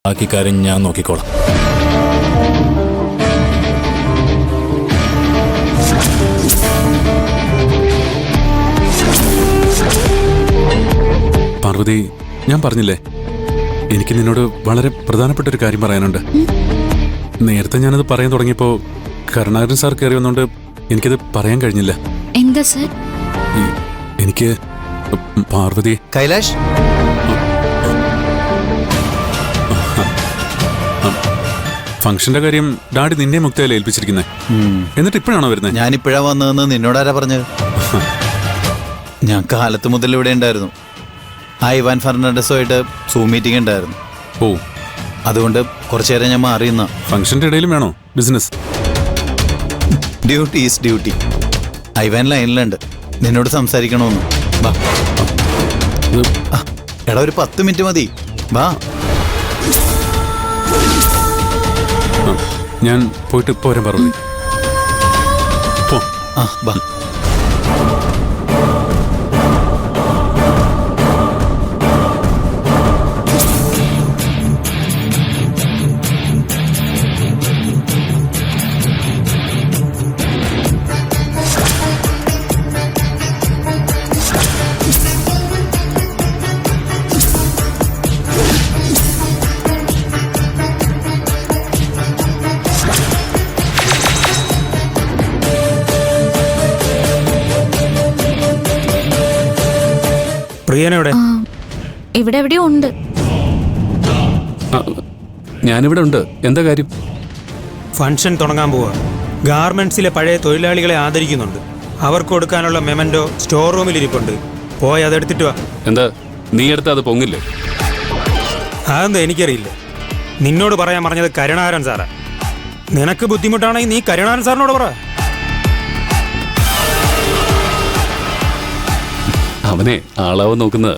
ബാക്കി കാര്യം ഞാൻ നോക്കിക്കോളാം. പാർവതി, ഞാൻ പറഞ്ഞില്ലേ, എനിക്ക് നിന്നോട് വളരെ പ്രധാനപ്പെട്ട ഒരു കാര്യം പറയാനുണ്ട്. നേരത്തെ ഞാനത് പറയാൻ തുടങ്ങിയപ്പോ കരുണാകരൻ സാർ കയറി വന്നോണ്ട് എനിക്കത് പറയാൻ കഴിഞ്ഞില്ല. എന്താ സർ? എനിക്ക് പാർവതി. കൈലാഷ്, ഫംഗ്ഷന്റെ കാര്യം ഡാഡി നിന്നെ മുക്തയല്ലേ ഏൽപ്പിച്ചിരിക്കുന്നേ? എന്നിട്ട് ഇപ്പോഴാണോ വരുന്നത്? ഞാനിപ്പോഴാ വന്നതെന്ന് നിന്നോടാരാ പറഞ്ഞത്? ഞാൻ കാലത്ത് മുതൽ ഇവിടെ ഉണ്ടായിരുന്നു. ആ ഇവാൻ ഫെർണാണ്ടസുമായിട്ട് സൂം മീറ്റിംഗ് ഉണ്ടായിരുന്നു. ഓ, അതുകൊണ്ട് കുറച്ചു നേരം ഞാൻ മാറിയുന്ന. ഫംഗ്ഷന്റെ ഇടയിലും വേണോ business? Duty is duty. Ivan ലൈനിലുണ്ട്, നിന്നോട് സംസാരിക്കണമെന്ന്. വാ. എടാ, ഒരു 10 മിനിറ്റ് മതി, വാ. ഞാൻ പോയിട്ട് ഇപ്പൊ വരാൻ പറഞ്ഞു. പോ. വാ. ഇവിടെ എവിടെയോ ഉണ്ട്. ഞാനിവിടെ ഉണ്ട്. എന്താ കാര്യം? ഫംഗ്ഷൻ തുടങ്ങാൻ പോവാ. ഗാർമെന്റ്സിലെ പഴയ തൊഴിലാളികളെ ആദരിക്കുന്നുണ്ട്. അവർക്ക് കൊടുക്കാനുള്ള മെമന്റോ സ്റ്റോർ റൂമിൽ ഇരിപ്പുണ്ട്. പോയി അതെടുത്തിട്ട് വാ. എന്താ നീ എടുത്ത അത് പൊങ്ങില്ലേ? അതെന്താ എനിക്കറിയില്ല. നിന്നോട് പറയാൻ പറഞ്ഞത് കരുണാകരൻ സാറാ. നിനക്ക് ബുദ്ധിമുട്ടാണെങ്കിൽ നീ കരുണാകരൻ സാറിനോട് പറ. അവനെ ആളാവാൻ നോക്കുന്നത്.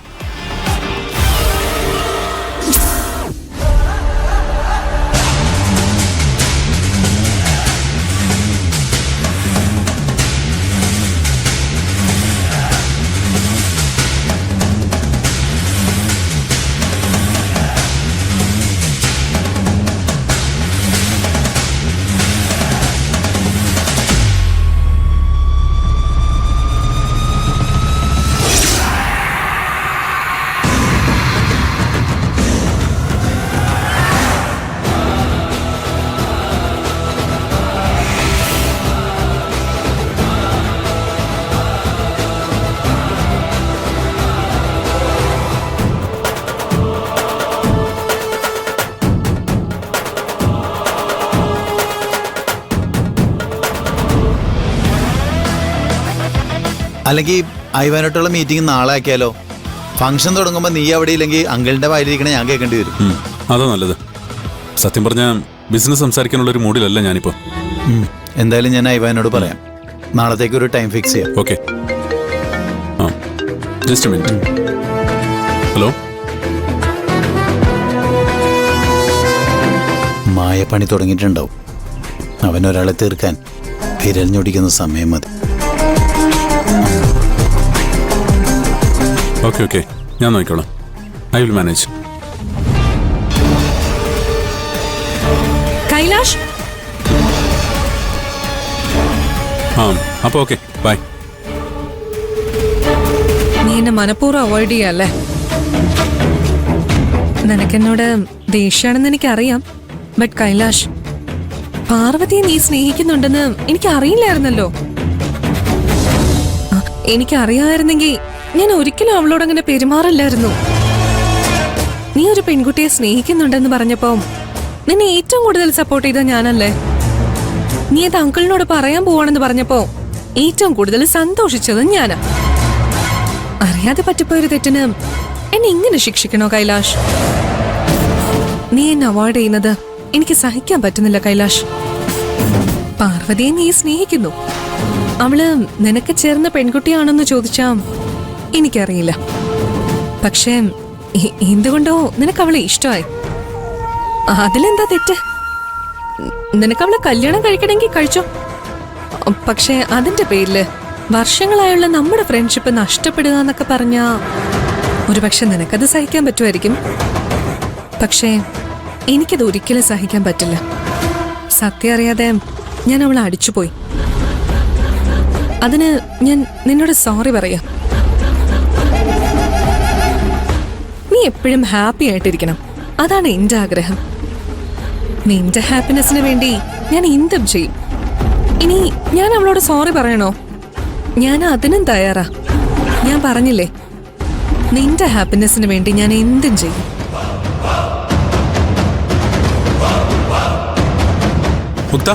അല്ലെങ്കിൽ ഐവാനായിട്ടുള്ള മീറ്റിംഗ് നാളെ ആക്കിയാലോ? ഫംഗ്ഷൻ തുടങ്ങുമ്പോൾ നീ അവിടെ ഇല്ലെങ്കിൽ അങ്കിളിന്റെ വായിലിരിക്കണേ ഞാൻ കേൾക്കേണ്ടി വരും. അതാ നല്ലത്. സത്യം പറഞ്ഞാൽ ബിസിനസ് സംസാരിക്കാനുള്ള ഒരു മൂഡിലല്ല ഞാനിപ്പോ. എന്തായാലും ഞാൻ ഐവാനോട് പറയാം. നാളത്തേക്ക് ഒരു ടൈം ഫിക്സ് ചെയ്യാം. ഓക്കെ. Just minute. ഹലോ. മായ പണി തുടങ്ങിയിട്ടുണ്ടാവും. അവനൊരാളെ തീർക്കാൻ വിരൽ ഞൊടിക്കുന്ന സമയം മതി. ഓക്കെ ഓക്കെ, ഞാൻ നോക്കിക്കോളാം. I will manage. കൈലാഷ്, അപ്പൊ ഓക്കെ, ബൈ. നീ എന്നെ മനഃപൂർവ്വം അവോയ്ഡ് ചെയ്യല്ലേ? നിനക്കെന്നോട് ദേഷ്യാണെന്ന് എനിക്കറിയാം. ബട്ട് കൈലാഷ്, പാർവതിയെ നീ സ്നേഹിക്കുന്നുണ്ടെന്ന് എനിക്കറിയില്ലായിരുന്നല്ലോ. എനിക്കറിയാമായിരുന്നെങ്കിൽ ഞാൻ ഒരിക്കലും അവളോട് അങ്ങനെ പെരുമാറില്ലായിരുന്നു. നീ ഒരു പെൺകുട്ടിയെ സ്നേഹിക്കുന്നുണ്ടെന്ന് പറഞ്ഞപ്പോ നിന്നെ ഏറ്റവും കൂടുതൽ സപ്പോർട്ട് ചെയ്ത ഞാനല്ലേ? നീ അത് അങ്കിളിനോട് പറയാൻ പോവാണെന്ന് പറഞ്ഞപ്പോ ഏറ്റവും കൂടുതൽ സന്തോഷിച്ചത് ഞാനാ. അറിയാതെ പറ്റിപ്പോയൊരു തെറ്റിന് എന്നെ ഇങ്ങനെ ശിക്ഷിക്കണോ കൈലാഷ്? നീ എന്നെ അവോയ്ഡ് ചെയ്യുന്നത് എനിക്ക് സഹിക്കാൻ പറ്റുന്നില്ല കൈലാഷ്. പാർവതിയെ നീ സ്നേഹിക്കുന്നു. അവള് നിനക്ക് ചേർന്ന പെൺകുട്ടിയാണെന്ന് ചോദിച്ചാ എനിക്കറിയില്ല. പക്ഷേ എന്തുകൊണ്ടോ നിനക്ക് അവളെ ഇഷ്ടമായി. അതിലെന്താ തെറ്റ്? നിനക്ക് അവളെ കല്യാണം കഴിക്കണമെങ്കിൽ കഴിച്ചോ. പക്ഷെ അതിന്റെ പേരില് വർഷങ്ങളായുള്ള നമ്മുടെ ഫ്രണ്ട്ഷിപ്പ് നഷ്ടപ്പെടുക എന്നൊക്കെ പറഞ്ഞാ ഒരുപക്ഷെ നിനക്കത് സഹിക്കാൻ പറ്റുമായിരിക്കും. പക്ഷേ എനിക്കത് ഒരിക്കലും സഹിക്കാൻ പറ്റില്ല. സത്യം അറിയാതെ ഞാൻ അവളെ അടിച്ചുപോയി. അതിന് ഞാൻ നിന്നോട് സോറി പറയാം. നീ എപ്പോഴും ഹാപ്പി ആയിട്ടിരിക്കണം, അതാണ് എന്റെ ആഗ്രഹം. നിന്റെ ഹാപ്പിനെസ്സിന് വേണ്ടി ഞാൻ എന്തും ചെയ്യും. ഇനി ഞാൻ അവളോട് സോറി പറയണോ? ഞാൻ അതിനും തയ്യാറാ. ഞാൻ പറഞ്ഞില്ലേ, നിന്റെ ഹാപ്പിനെസ്സിന് വേണ്ടി ഞാൻ എന്തും ചെയ്യും. മുക്ത,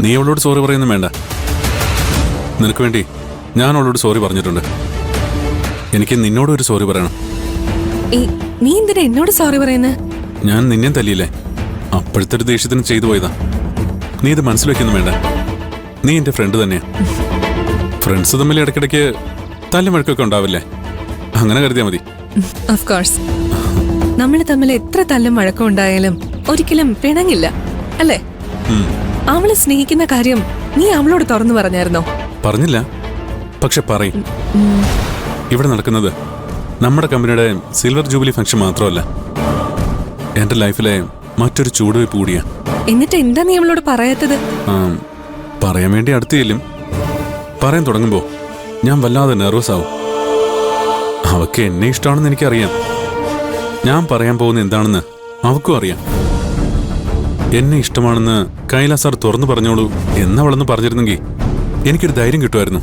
നീ അവളോട് സോറി പറയുന്നു വേണ്ട. നിനക്ക് വേണ്ടി ഞാൻ അവളോട് സോറി പറഞ്ഞിട്ടുണ്ട്. എനിക്ക് നിന്നോട് ഒരു സോറി പറയണം. നീ എന്തിനാ എന്നോട് സോറി പറയുന്നത്? ഞാൻ നിന്നെ തല്ലിയില്ലേ, അപ്പോഴത്തെ ഒരു ദേഷ്യത്തിന് ചെയ്തു പോയതാ. നീ ഇത് മനസ്സിൽ വെക്കുന്നു വേണ്ട. നീ എന്റെ ഫ്രണ്ട് തന്നെയാ. ഫ്രണ്ട്സ് തമ്മിൽ ഇടയ്ക്കിടയ്ക്ക് തല്ലും വഴക്കൊക്കെ ഉണ്ടാവില്ലേ, അങ്ങനെ കരുതിയാ മതി. ഓഫ് കോഴ്സ്, നമ്മൾ തമ്മിൽ എത്ര തല്ലും വഴക്കം ഉണ്ടായാലും ഒരിക്കലും പിണങ്ങില്ല, അല്ലേ? അവളെ സ്നേഹിക്കുന്ന കാര്യം നീ അവളോട് തുറന്നു പറഞ്ഞായിരുന്നോ? പറഞ്ഞില്ല, പക്ഷെ പറയും. ഇവിടെ നടക്കുന്നത് നമ്മുടെ കമ്പനിയുടെ സിൽവർ ജൂബിലി ഫംഗ്ഷൻ മാത്രമല്ല, എന്റെ ലൈഫിലെ മറ്റൊരു ചൂടുവയ്പ് കൂടിയാ. എന്നിട്ട് എന്താ നീ അവളോട് പറയാത്തത്? പറയാൻ വേണ്ടി അടുത്തില്ലും, പറയാൻ തുടങ്ങുമ്പോ ഞാൻ വല്ലാതെ നെർവസ് ആവും. അവക്ക് എന്നെ ഇഷ്ടമാണെന്ന് എനിക്കറിയാം. ഞാൻ പറയാൻ പോകുന്ന എന്താണെന്ന് അവക്കും അറിയാം. എന്നെ ഇഷ്ടമാണെന്ന് കൈലാസ് സാർ തുറന്നു പറഞ്ഞോളൂ എന്നവളെന്ന് പറഞ്ഞിരുന്നെങ്കിൽ എനിക്കൊരു ധൈര്യം കിട്ടുമായിരുന്നു.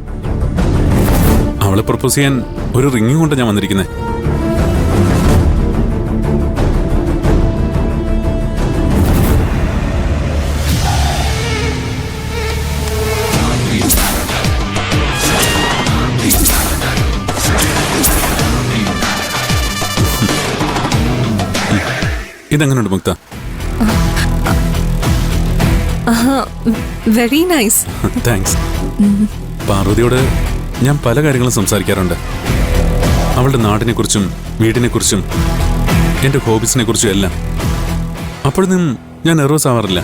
അവളെ പ്രപ്പോസ് ചെയ്യാൻ ഒരു റിങ്ങും കൊണ്ട് ഞാൻ വന്നിരിക്കുന്നത്. ഇതെങ്ങനെയുണ്ട് മുക്ത? Very nice. താങ്ക്സ്. പാർവതിയോട് ഞാൻ പല കാര്യങ്ങളും സംസാരിക്കാറുണ്ട്. അവളുടെ നാടിനെക്കുറിച്ചും വീടിനെക്കുറിച്ചും എൻ്റെ ഹോബീസിനെ കുറിച്ചും എല്ലാം. അപ്പോഴൊന്നും ഞാൻ നെർവസ് ആവാറില്ല.